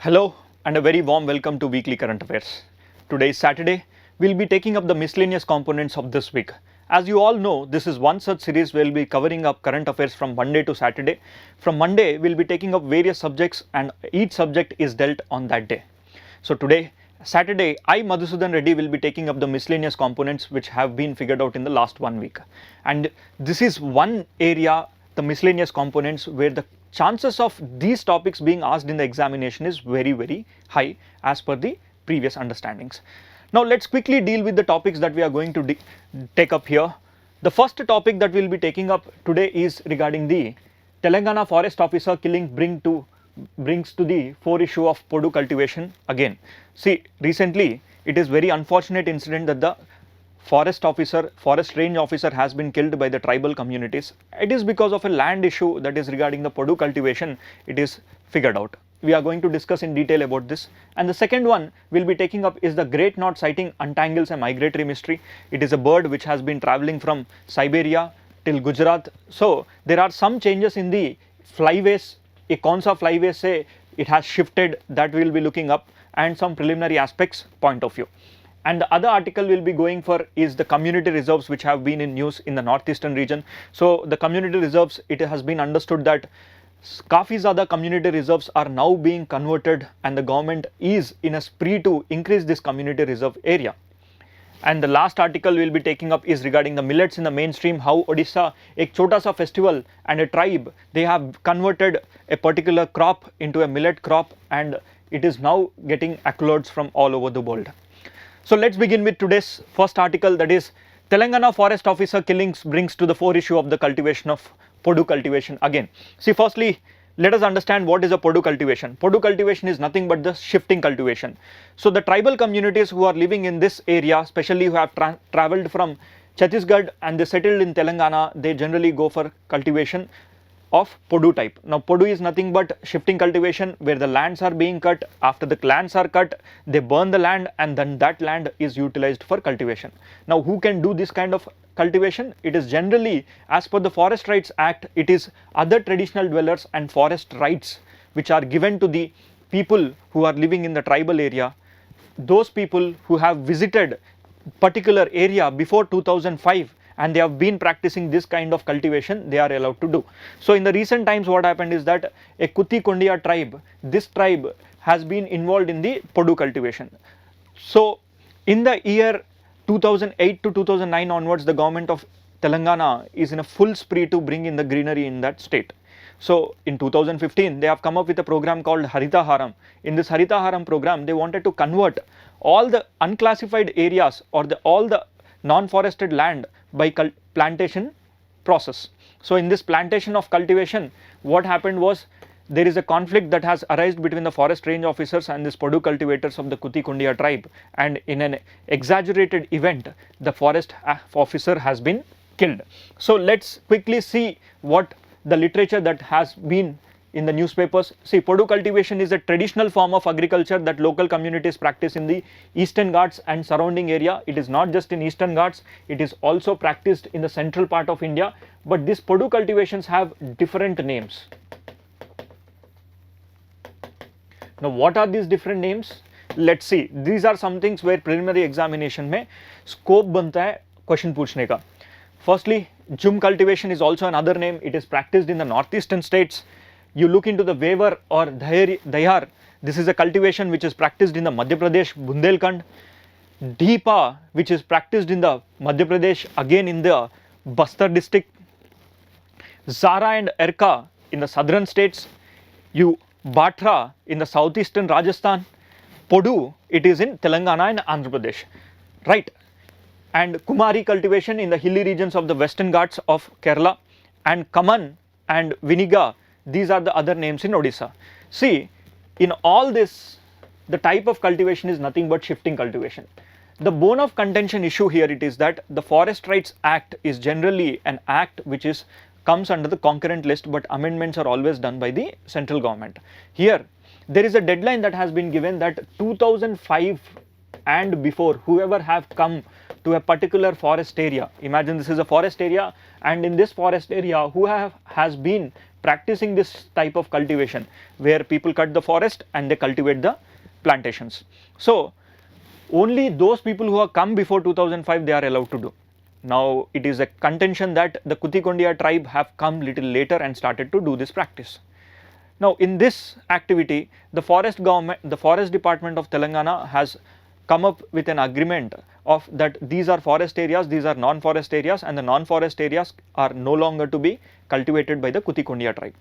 Hello and a very warm welcome to Weekly Current Affairs. Today is Saturday. We'll be taking up the miscellaneous components of this week. As you all know, this is one such series where we'll be covering up current affairs from Monday to Saturday. From Monday, we'll be taking up various subjects and each subject is dealt on that day. So today, Saturday, I, Madhusudan Reddy, will be taking up the miscellaneous components which have been figured out in the last 1 week. And this is one area, the miscellaneous components, where the chances of these topics being asked in the examination is very high as per the previous understandings. Now let's quickly deal with the topics that we are going to take up here. The first topic that we will be taking up today is regarding the Telangana forest officer killing brings to the fore issue of Podu cultivation again. See, recently it is very unfortunate incident that the forest range officer has been killed by the tribal communities. It is because of a land issue that is regarding the Podu cultivation. It is figured out. We are going to discuss in detail about this. And the second one we'll be taking up is the great knot sighting untangles a migratory mystery. It is a bird which has been traveling from Siberia till Gujarat. So there are some changes in the flyways. A Konsa flyway say it has shifted, that we will be looking up, and some preliminary aspects point of view. And the other article we'll be going for is the community reserves which have been in news in the northeastern region. So the community reserves, it has been understood that काफ़ी ज़्यादा community reserves are now being converted and the government is in a spree to increase this community reserve area. And the last article we will be taking up is regarding the millets in the mainstream, how Odisha, एक छोटा सा festival and a tribe, they have converted a particular crop into a millet crop and it is now getting accolades from all over the world. So let's begin with today's first article, that is Telangana forest officer killings brings to the fore issue of the cultivation of Podu cultivation again. See, firstly, let us understand what is a Podu cultivation. Podu cultivation is nothing but the shifting cultivation. So the tribal communities who are living in this area, especially who have travelled from Chhattisgarh and they settled in Telangana, they generally go for cultivation of Podu type. Now Podu is nothing but shifting cultivation where the lands are being cut. After the lands are cut, they burn the land and then that land is utilized for cultivation. Now who can do this kind of cultivation? It is generally, as per the Forest Rights Act, it is other traditional dwellers and forest rights which are given to the people who are living in the tribal area. Those people who have visited particular area before 2005 and they have been practicing this kind of cultivation, they are allowed to do. So in the recent times what happened is that a Kuti Kondiya tribe, this tribe has been involved in the Podu cultivation. So in the year 2008 to 2009 onwards, the government of Telangana is in a full spree to bring in the greenery in that state. So in 2015, they have come up with a program called Harita Haram. In this Harita Haram program, they wanted to convert all the unclassified areas or all the non-forested land by plantation process. So in this plantation of cultivation, what happened was there is a conflict that has arisen between the forest range officers and these Podu cultivators of the Kuti Kondiya tribe, and in an exaggerated event, the forest officer has been killed. So let's quickly see what the literature that has been in the newspapers. See, Podu cultivation is a traditional form of agriculture that local communities practice in the Eastern Ghats and surrounding area. It is not just in Eastern Ghats, it is also practiced in the central part of India, but these Podu cultivations have different names. Now what are these different names? Let's see. These are some things where preliminary examination में scope बनता है question पूछने का. Firstly, Jum cultivation is also another name. It is practiced in the northeastern states. You look into the Weaver or Dayar, this is a cultivation which is practiced in the Madhya Pradesh, Bundelkhand. Deepa, which is practiced in the Madhya Pradesh, again in the Bastar district. Zara and Erka in the southern states. Batra in the southeastern Rajasthan. Podu, it is in Telangana and Andhra Pradesh, right? And Kumari cultivation in the hilly regions of the western Ghats of Kerala, and Kaman and Viniga, these are the other names in Odisha. See, in all this, the type of cultivation is nothing but shifting cultivation. The bone of contention issue here it is that the Forest Rights Act is generally an act which comes under the concurrent list, but amendments are always done by the central government. Here, there is a deadline that has been given that 2005 and before, whoever have come to a particular forest area, imagine this is a forest area, and in this forest area, has been practicing this type of cultivation where people cut the forest and they cultivate the plantations. So only those people who have come before 2005 they are allowed to do. Now it is a contention that the Kutikondia tribe have come little later and started to do this practice. Now in this activity, the forest department of Telangana has come up with an agreement of that these are forest areas, these are non-forest areas, and the non-forest areas are no longer to be cultivated by the Kutikondia tribe.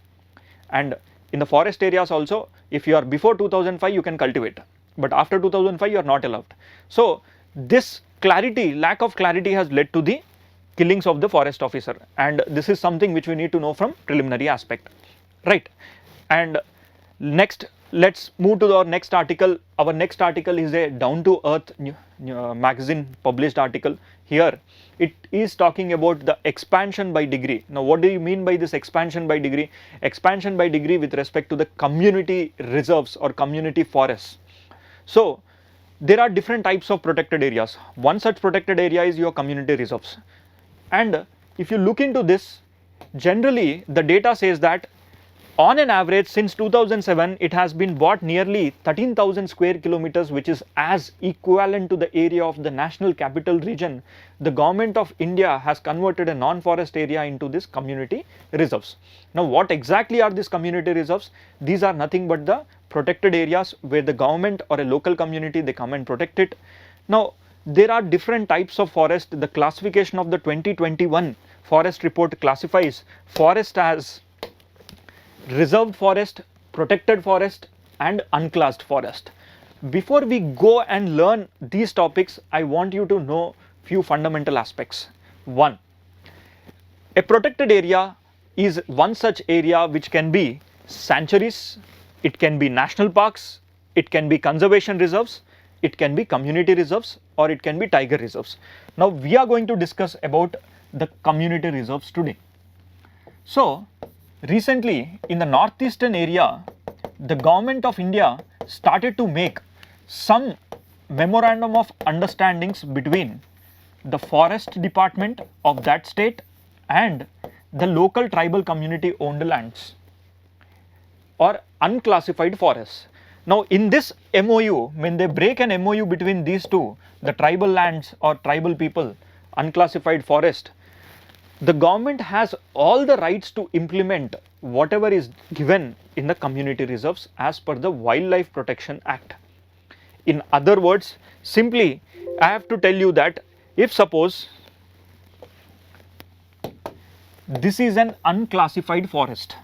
And in the forest areas also, if you are before 2005 you can cultivate, but after 2005 you are not allowed. So this clarity, lack of clarity has led to the killings of the forest officer, and this is something which we need to know from preliminary aspect, right? And next, let's move to our next article. Our next article is a down to earth magazine published article. Here it is talking about the expansion by degree. Now what do you mean by this expansion by degree? Expansion by degree with respect to the community reserves or community forests. So there are different types of protected areas. One such protected area is your community reserves, and if you look into this, generally the data says that on an average since 2007 it has been bought nearly 13,000 square kilometers, which is as equivalent to the area of the national capital region. The government of India has converted a non-forest area into this community reserves. Now what exactly are these community reserves? These are nothing but the protected areas where the government or a local community they come and protect it. Now there are different types of forest. The classification of the 2021 forest report classifies forest as reserved forest, protected forest, and unclassed forest. Before we go and learn these topics, I want you to know few fundamental aspects. One, a protected area is one such area which can be sanctuaries, it can be national parks, it can be conservation reserves, it can be community reserves, or it can be tiger reserves. Now we are going to discuss about the community reserves today. So recently in the northeastern area, the government of India started to make some memorandum of understandings between the forest department of that state and the local tribal community owned lands or unclassified forests. Now in this MOU, when they break an MOU between these two, the tribal lands or tribal people, unclassified forest, the government has all the rights to implement whatever is given in the community reserves as per the Wildlife Protection Act. In other words, simply I have to tell you that if suppose this is an unclassified forest,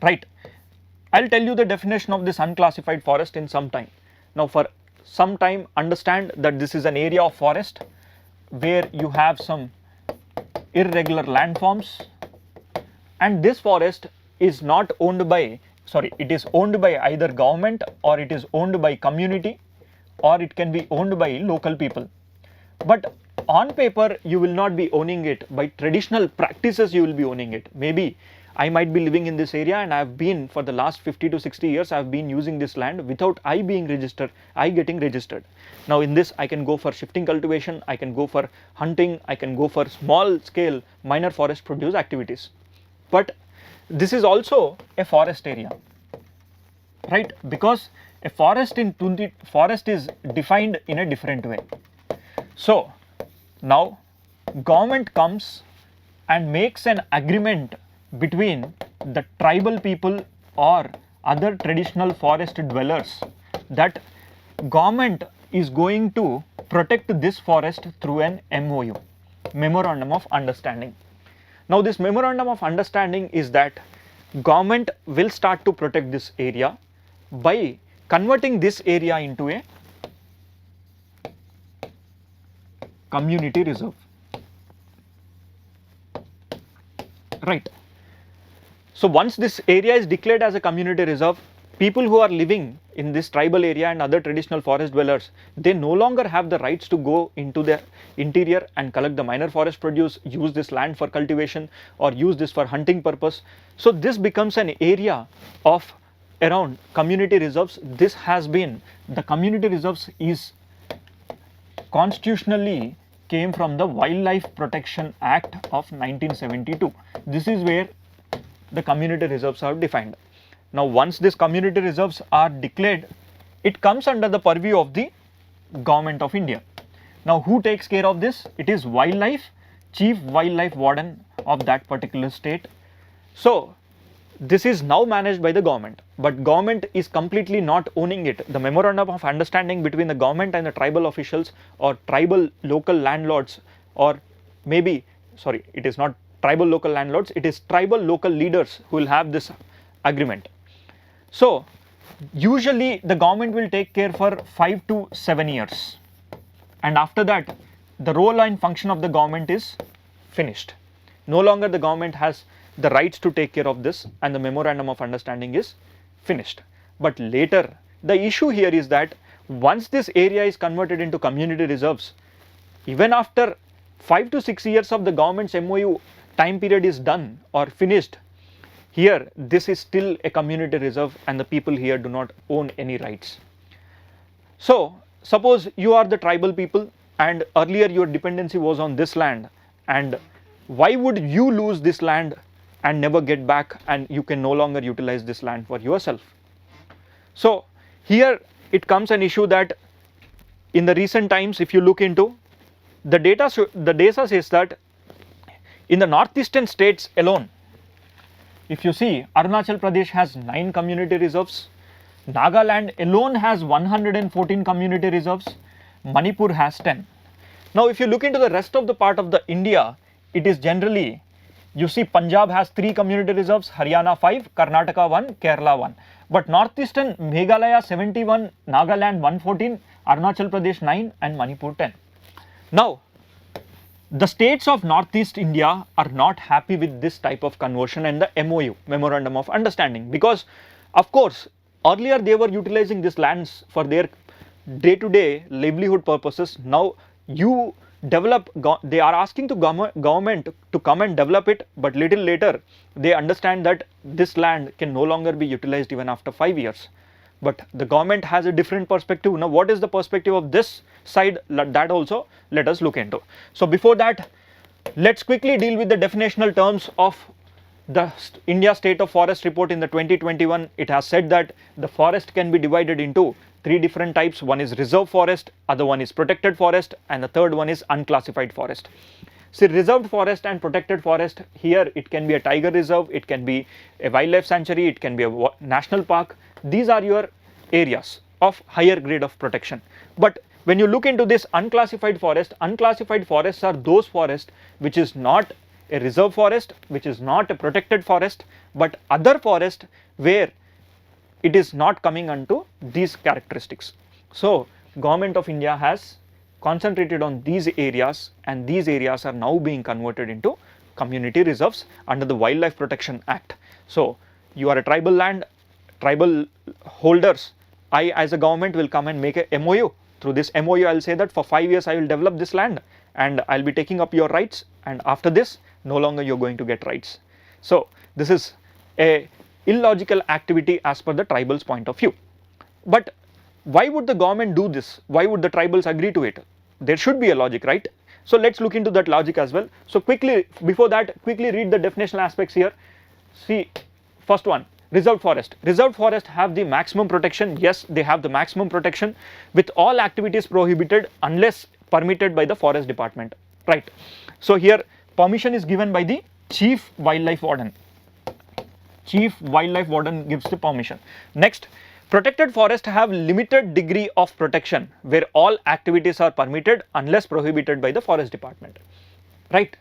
right? I'll tell you the definition of this unclassified forest in some time. Now for some time understand that this is an area of forest where you have some irregular landforms, and this forest is not owned by, it is owned by either government or it is owned by community or it can be owned by local people. But on paper you will not be owning it. By traditional practices you will be owning it. Maybe I might be living in this area and I have been for the last 50 to 60 years I have been using this land without I being registered, I getting registered. Now in this I can go for shifting cultivation, I can go for hunting, I can go for small scale minor forest produce activities. But this is also a forest area, right? Because a forest is defined in a different way. So now government comes and makes an agreement between the tribal people or other traditional forest dwellers that government is going to protect this forest through an MOU, Memorandum of Understanding. Now this Memorandum of Understanding is that government will start to protect this area by converting this area into a community reserve, right? So once this area is declared as a community reserve, people who are living in this tribal area and other traditional forest dwellers, they no longer have the rights to go into the interior and collect the minor forest produce, use this land for cultivation or use this for hunting purpose. So this becomes an area of around community reserves. This has been, the community reserves is constitutionally came from the Wildlife Protection Act of 1972. This is where the community reserves are defined. Now once these community reserves are declared, it comes under the purview of the Government of India. Now who takes care of this? It is Chief Wildlife Warden of that particular state. So this is now managed by the government, but government is completely not owning it. The memorandum of understanding between the government and the tribal officials or tribal local landlords, or maybe, sorry, it is not tribal local landlords, it is tribal local leaders who will have this agreement. So usually the government will take care for 5 to 7 years, and after that the role and function of the government is finished. No longer the government has the rights to take care of this, and the memorandum of understanding is finished. But later the issue here is that once this area is converted into community reserves, even after 5 to 6 years of the government's MOU time period is done or finished, here this is still a community reserve and the people here do not own any rights. So suppose you are the tribal people and earlier your dependency was on this land, and why would you lose this land and never get back, and you can no longer utilize this land for yourself? So here it comes an issue that in the recent times, if you look into the data says that in the northeastern states alone, if you see, Arunachal Pradesh has 9 community reserves, Nagaland alone has 114 community reserves, Manipur has 10. Now if you look into the rest of the part of the India, it is generally, you see Punjab has 3 community reserves, Haryana 5, Karnataka 1, Kerala 1. But northeastern, Meghalaya 71, Nagaland 114, Arunachal Pradesh 9 and Manipur 10. Now the states of northeast India are not happy with this type of conversion and the MOU, Memorandum of Understanding, because of course earlier they were utilizing these lands for their day-to-day livelihood purposes. Now you develop, they are asking to government to come and develop it, but little later they understand that this land can no longer be utilized even after 5 years. But the government has a different perspective. Now what is the perspective of this side, that also let us look into. So before that, let's quickly deal with the definitional terms of the India State of Forest report in the 2021. It has said that the forest can be divided into 3 different types. One is reserve forest, other one is protected forest, and the third one is unclassified forest. See, reserved forest and protected forest, here it can be a tiger reserve, it can be a wildlife sanctuary, it can be a national park. These are your areas of higher grade of protection. But when you look into this unclassified forests are those forests which is not a reserve forest, which is not a protected forest, but other forest where it is not coming unto these characteristics. So Government of India has concentrated on these areas, and these areas are now being converted into community reserves under the Wildlife Protection Act. So you are a tribal land, tribal holders, I as a government will come and make a MOU. Through this MOU I will say that for 5 years I will develop this land and I will be taking up your rights, and after this no longer you are going to get rights. So this is a illogical activity as per the tribals point of view. But why would the government do this? Why would the tribals agree to it? There should be a logic, right? So let's look into that logic as well. So quickly, before that, quickly read the definitional aspects here. See, first one, reserved forest. Reserved forest have the maximum protection. Yes, they have the maximum protection with all activities prohibited unless permitted by the forest department, right? So here permission is given by the Chief Wildlife Warden. Chief Wildlife Warden gives the permission. Next, protected forests have limited degree of protection where all activities are permitted unless prohibited by the forest department, right?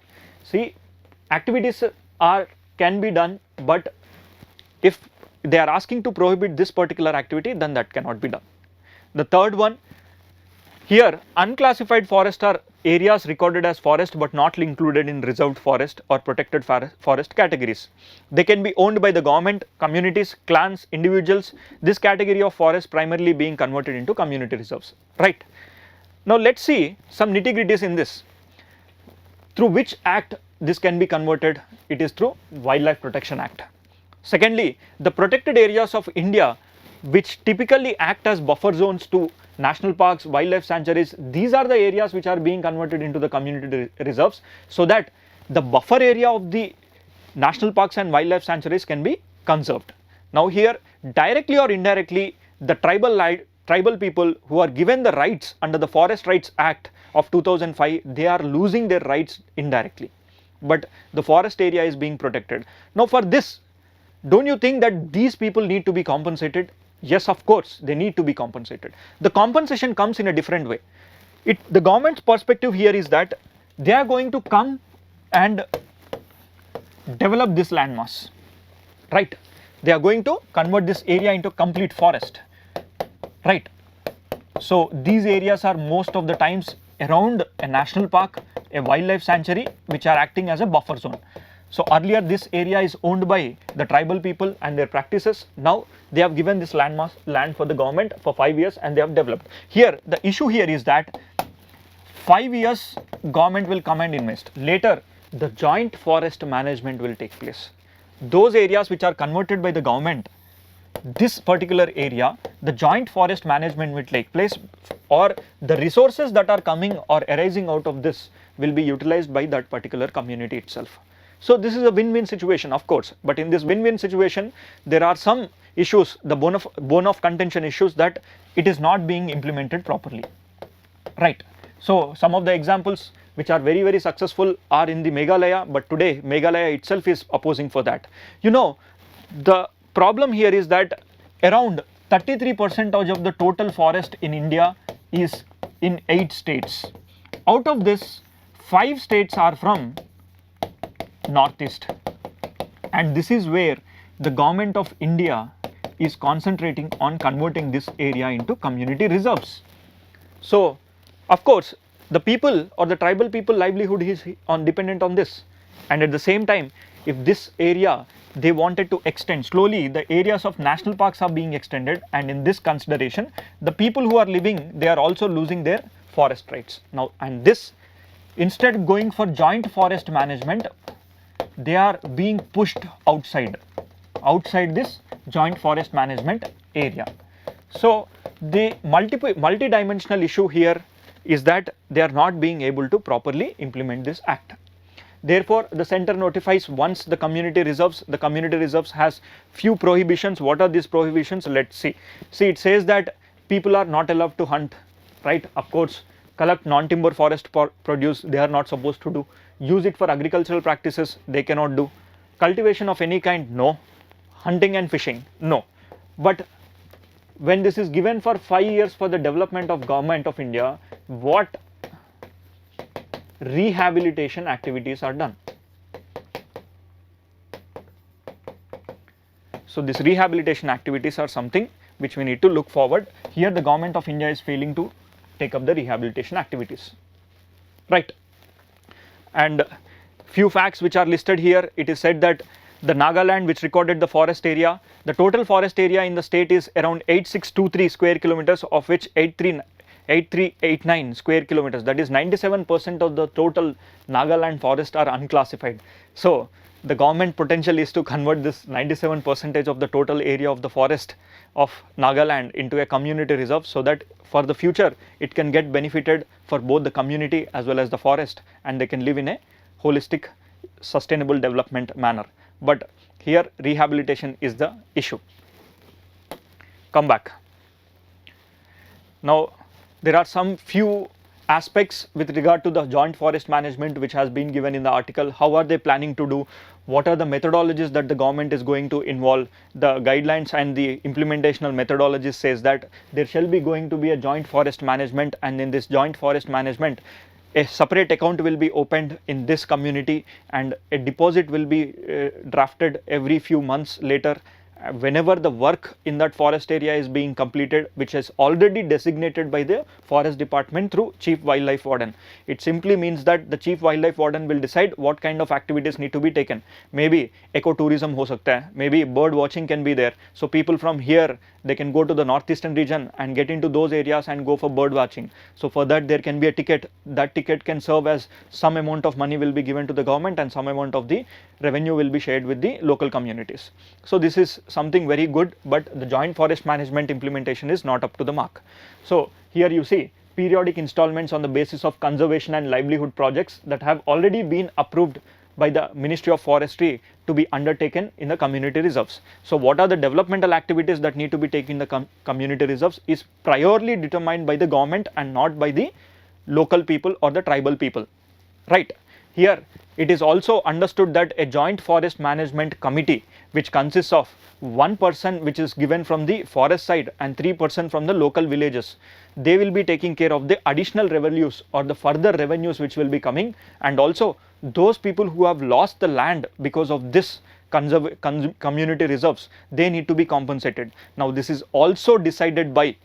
See, activities can be done, but if they are asking to prohibit this particular activity, then that cannot be done. The third one, here unclassified forests are areas recorded as forest but not included in reserved forest or protected forest categories. They can be owned by the government, communities, clans, individuals. This category of forest primarily being converted into community reserves, right? Now let's see some nitty-gritties in this. Through which act this can be converted? It is through Wildlife Protection Act. Secondly, the protected areas of India which typically act as buffer zones to national parks, wildlife sanctuaries, these are the areas which are being converted into the community reserves, so that the buffer area of the national parks and wildlife sanctuaries can be conserved. Now here, directly or indirectly, the tribal people who are given the rights under the Forest Rights Act of 2005, they are losing their rights indirectly, but the forest area is being protected. Now for this, don't you think that these people need to be compensated? Yes, of course, they need to be compensated. The compensation comes in a different way. The government's perspective here is that they are going to come and develop this landmass, right? They are going to convert this area into complete forest, right? So these areas are most of the times around a national park, a wildlife sanctuary, which are acting as a buffer zone. So earlier this area is owned by the tribal people and their practices. Now they have given this land for the government for 5 years and they have developed. Here the issue here is that 5 years government will come and invest. Later the joint forest management will take place. Those areas which are converted by the government, this particular area, the joint forest management will take place, or the resources that are coming or arising out of this will be utilized by that particular community itself. So this is a win-win situation, of course, but in this win-win situation there are some issues, the bone of contention issues, that it is not being implemented properly, right? So some of the examples which are very, very successful are in the Meghalaya, but today Meghalaya itself is opposing for that. You know, the problem here is that around 33% of the total forest in India is in 8 states. Out of this, 5 states are from Northeast, and this is where the government of India is concentrating on converting this area into community reserves. So of course the people or the tribal people livelihood is dependent on this, and at the same time, if this area they wanted to extend slowly, the areas of national parks are being extended, and in this consideration the people who are living, they are also losing their forest rights now. And this, instead going for joint forest management, they are being pushed outside this joint forest management area. So the multi-dimensional issue here is that they are not being able to properly implement this act. Therefore the center notifies once the community reserves has few prohibitions. What are these prohibitions? Let's see. It says that people are not allowed to hunt, right? Of course, collect non-timber forest produce, they are not supposed to do. Use it for agricultural practices, they cannot do. Cultivation of any kind, no. Hunting and fishing, no. But when this is given for 5 years for the development of government of India, what rehabilitation activities are done? So these rehabilitation activities are something which we need to look forward. Here the government of India is failing to take up the rehabilitation activities, right? And few facts which are listed here, it is said that the Nagaland, which recorded the forest area, the total forest area in the state is around 8623 square kilometers, of which 8389 square kilometers, that is 97% of the total Nagaland forest are unclassified. So the government potential is to convert this 97% of the total area of the forest of Nagaland into a community reserve, so that for the future it can get benefited for both the community as well as the forest, and they can live in a holistic sustainable development manner. But here rehabilitation is the issue. Come back. Now there are some few aspects with regard to the joint forest management which has been given in the article. How are they planning to do? What are the methodologies that the government is going to involve? The guidelines and the implementational methodologies says that there shall be going to be a joint forest management, and in this joint forest management a separate account will be opened in this community, and a deposit will be drafted every few months later whenever the work in that forest area is being completed, which is already designated by the forest department through chief wildlife warden. It simply means that the chief wildlife warden will decide what kind of activities need to be taken. Maybe ecotourism ho sakta hai, maybe bird watching can be there. So people from here, they can go to the northeastern region and get into those areas and go for bird watching. So for that there can be a ticket. That ticket can serve as some amount of money will be given to the government, and some amount of the revenue will be shared with the local communities. So this is something very good, but the joint forest management implementation is not up to the mark. So here you see periodic installments on the basis of conservation and livelihood projects that have already been approved by the Ministry of Forestry to be undertaken in the community reserves. So what are the developmental activities that need to be taken in the community reserves is priorly determined by the government and not by the local people or the tribal people, right? Here it is also understood that a joint forest management committee, which consists of one person which is given from the forest side and 3% from the local villages, they will be taking care of the additional revenues or the further revenues which will be coming, and also those people who have lost the land because of this community reserves, they need to be compensated. Now this is also decided by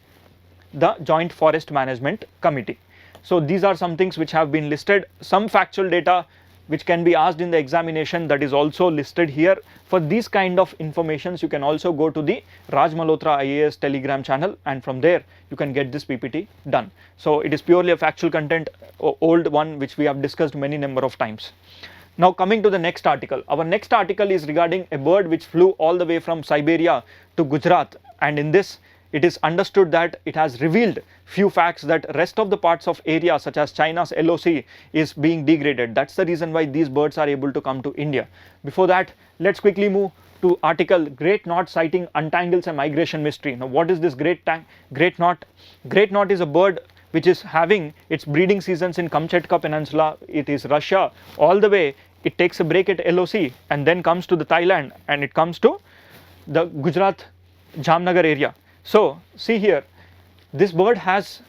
the joint forest management committee. So these are some things which have been listed. Some factual data which can be asked in the examination, that is also listed here. For these kind of informations, you can also go to the Raj Malhotra IAS Telegram channel, and from there you can get this PPT done. So it is purely a factual content, old one which we have discussed many number of times. Now coming to the next article. Our next article is regarding a bird which flew all the way from Siberia to Gujarat, and in this it is understood that it has revealed few facts that rest of the parts of area such as China's LOC is being degraded. That's the reason why these birds are able to come to India. Before that, let's quickly move to article Great Knot sighting untangles a migration mystery. Now what is this great knot? Great knot is a bird which is having its breeding seasons in Kamchatka Peninsula. It is Russia all the way. It takes a break at LOC and then comes to the Thailand, and it comes to the Gujarat Jamnagar area. So see here, this bird has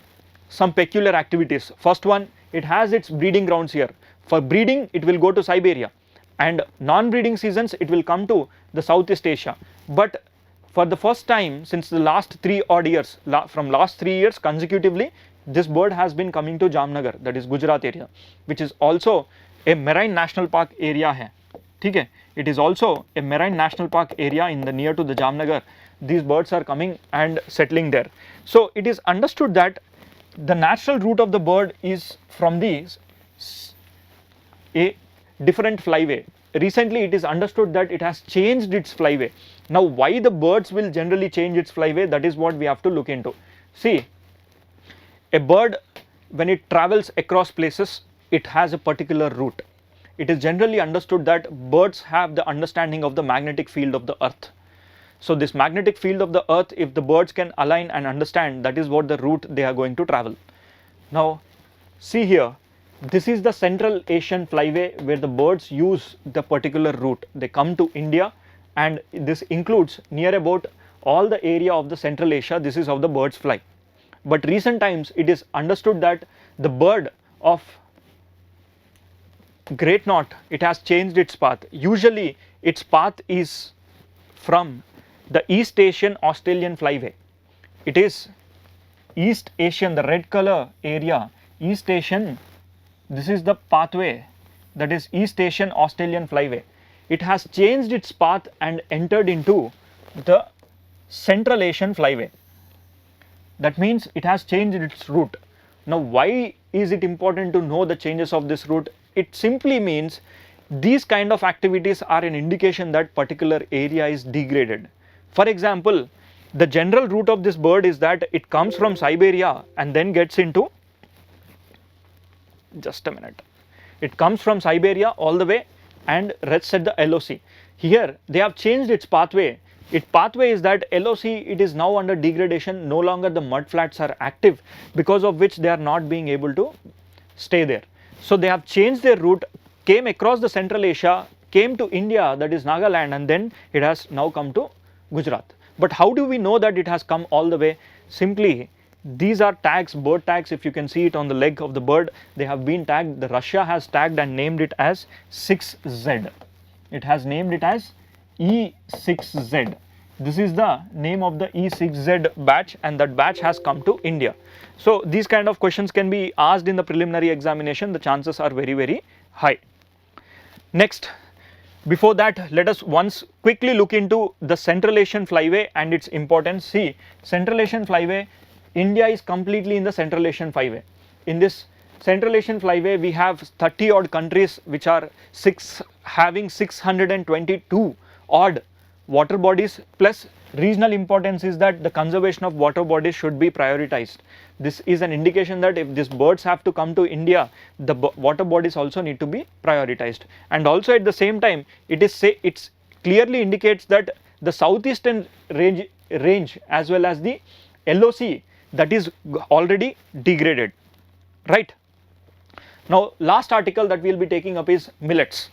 some peculiar activities. First one, it has its breeding grounds here. For breeding, it will go to Siberia, and non-breeding seasons it will come to the Southeast Asia. But for the first time since the last 3 odd years, from last 3 years consecutively, this bird has been coming to Jamnagar, that is Gujarat area, which is also a marine national park area hai. Okay? It is also a marine national park area in the near to the Jamnagar. These birds are coming and settling there. So it is understood that the natural route of the bird is from a different flyway. Recently it is understood that it has changed its flyway. Now why the birds will generally change its flyway, that is what we have to look into. See, a bird when it travels across places, it has a particular route. It is generally understood that birds have the understanding of the magnetic field of the earth. So this magnetic field of the earth, if the birds can align and understand, that is what the route they are going to travel. Now see here, this is the Central Asian flyway where the birds use the particular route. They come to India, and this includes near about all the area of the Central Asia. This is how the birds fly. But recent times it is understood that the bird of Great Knot, it has changed its path. Usually its path is from the East Asian Australian flyway. It is East Asian, the red color area, East Asian, this is the pathway, that is East Asian Australian flyway. It has changed its path and entered into the Central Asian flyway. That means it has changed its route. Now why is it important to know the changes of this route? It simply means these kind of activities are an indication that particular area is degraded. For example, the general route of this bird is that it comes from Siberia and then gets into, just a minute, it comes from Siberia all the way and rests at the LOC. Here they have changed its pathway. Its pathway is that LOC, it is now under degradation, no longer the mud flats are active, because of which they are not being able to stay there. So they have changed their route, came across the Central Asia, came to India, that is Nagaland, and then it has now come to Gujarat. But how do we know that it has come all the way? Simply, these are tags, bird tags. If you can see it on the leg of the bird, they have been tagged. The Russia has tagged and named it as 6Z. It has named it as E6Z. This is the name of the E6Z batch, and that batch has come to India. So these kind of questions can be asked in the preliminary examination. The chances are very, very high. Next, before that, let us once quickly look into the Central Asian flyway and its importance. See, Central Asian flyway, India is completely in the Central Asian flyway. In this Central Asian flyway, we have 30 odd countries which are having 622 odd water bodies, plus regional importance is that the conservation of water bodies should be prioritized. This is an indication that if these birds have to come to India, the water bodies also need to be prioritized. And also at the same time, it's clearly indicates that the southeastern range as well as the LOC, that is already degraded, right? Now last article that we will be taking up is millets.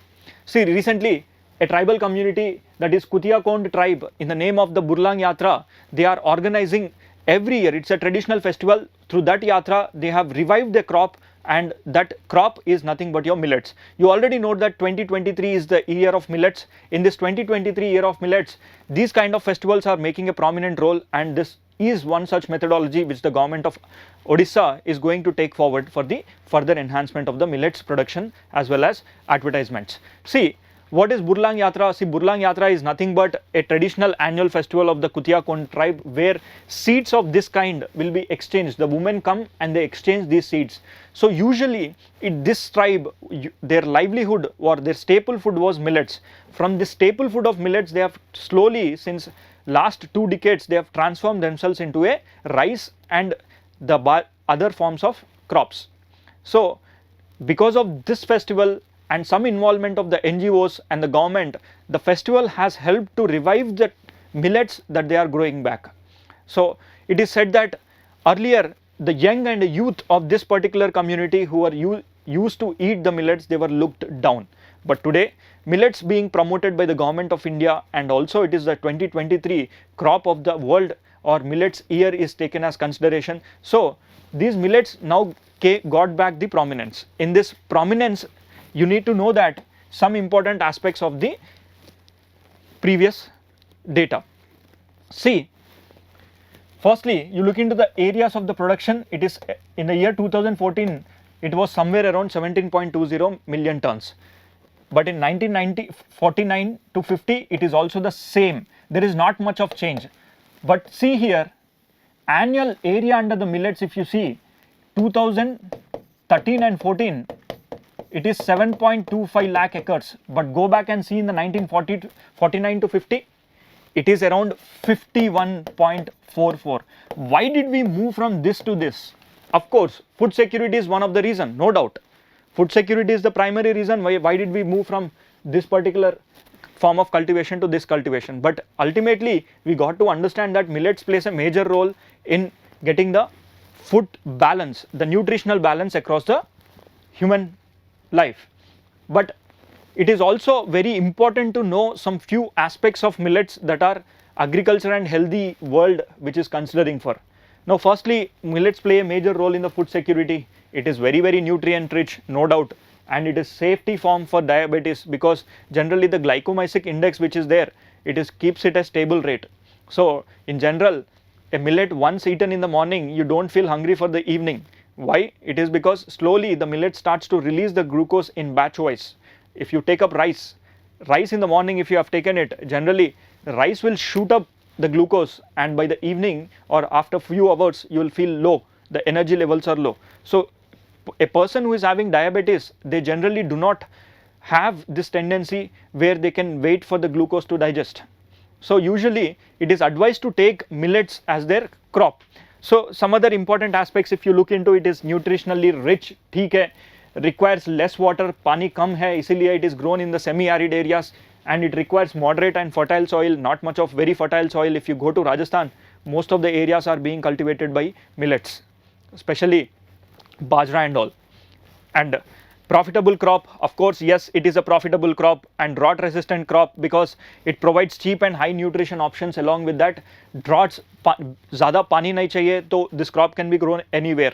See, recently a tribal community, that is Kutia Kond tribe, in the name of the Burlang Yatra, they are organizing every year, it's a traditional festival. Through that yatra they have revived the crop, and that crop is nothing but your millets. You already know that 2023 is the year of millets. In this 2023 year of millets, these kind of festivals are making a prominent role, and this is one such methodology which the government of Odisha is going to take forward for the further enhancement of the millets production as well as advertisements. See, what is Burlang Yatra? See, Burlang Yatra is nothing but a traditional annual festival of the Kutia Kond tribe, where seeds of this kind will be exchanged. The women come and they exchange these seeds. So usually in this tribe, their livelihood or their staple food was millets. From this staple food of millets, they have slowly, since last 2 decades, they have transformed themselves into a rice and the other forms of crops. So because of this festival and some involvement of the NGOs and the government, the festival has helped to revive the millets that they are growing back. So it is said that earlier the young and the youth of this particular community who are used to eat the millets, they were looked down. But today, millets being promoted by the government of India, and also it is the 2023 crop of the world or millets year is taken as consideration. So these millets now got back the prominence. In this prominence, you need to know that some important aspects of the previous data. See, firstly, you look into the areas of the production. It is in the year 2014, it was somewhere around 17.20 million tons. But in 1949 to 50, it is also the same. There is not much of change. But see here, annual area under the millets, if you see 2013 and 14, it is 7.25 lakh acres, but go back and see in the 1949 to 50, it is around 51.44. Why did we move from this to this? Of course, food security is one of the reason, no doubt. Food security is the primary reason why did we move from this particular form of cultivation to this cultivation. But ultimately, we got to understand that millets plays a major role in getting the food balance, the nutritional balance across the human life. But it is also very important to know some few aspects of millets that are agriculture and healthy world which is considering for. Now firstly, millets play a major role in the food security. It is very nutrient rich, no doubt, and it is safety form for diabetes, because generally the glycemic index which is there, keeps it a stable rate. So in general, a millet once eaten in the morning, you don't feel hungry for the evening. Why? It is because slowly the millet starts to release the glucose in batch wise. If you take up rice in the morning, if you have taken it, generally the rice will shoot up the glucose, and by the evening or after few hours you will feel low, the energy levels are low. So a person who is having diabetes, they generally do not have this tendency where they can wait for the glucose to digest. So usually it is advised to take millets as their crop. So some other important aspects, if you look into it, is nutritionally rich, ठीक है, requires less water, पानी कम है, इसीलिए it is grown in the semi-arid areas, and it requires moderate and fertile soil, not much of very fertile soil. If you go to Rajasthan, most of the areas are being cultivated by millets, especially bajra and all. And profitable crop, of course, yes, it is a profitable crop and drought resistant crop because it provides cheap and high nutrition options. Along with that, droughts, ज़्यादा पानी नहीं चाहिए, तो this crop can be grown anywhere.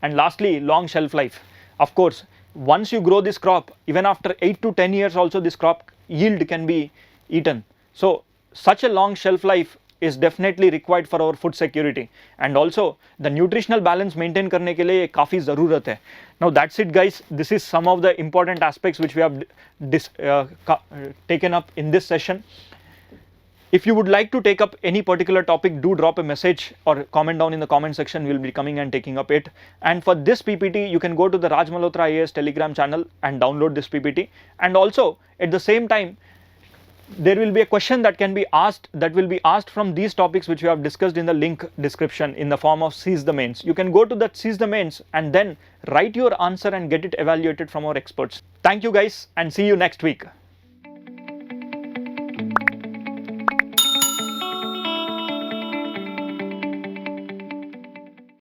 And lastly, long shelf life. Of course, once you grow this crop, even after 8 to 10 years also this crop yield can be eaten. So such a long shelf life is definitely required for our food security, and also the nutritional balance maintain करने के लिए काफ़ी ज़रूरत है. Now that's it guys, this is some of the important aspects which we have taken up in this session. If you would like to take up any particular topic, do drop a message or comment down in the comment section. We will be coming and taking up it. And for this PPT, you can go to the Raj Malhotra IAS Telegram channel and download this PPT. And also at the same time, there will be a question that can be asked, that will be asked from these topics which we have discussed in the link description in the form of Seize the Mains. You can go to that Seize the Mains and then write your answer and get it evaluated from our experts. Thank you guys and see you next week.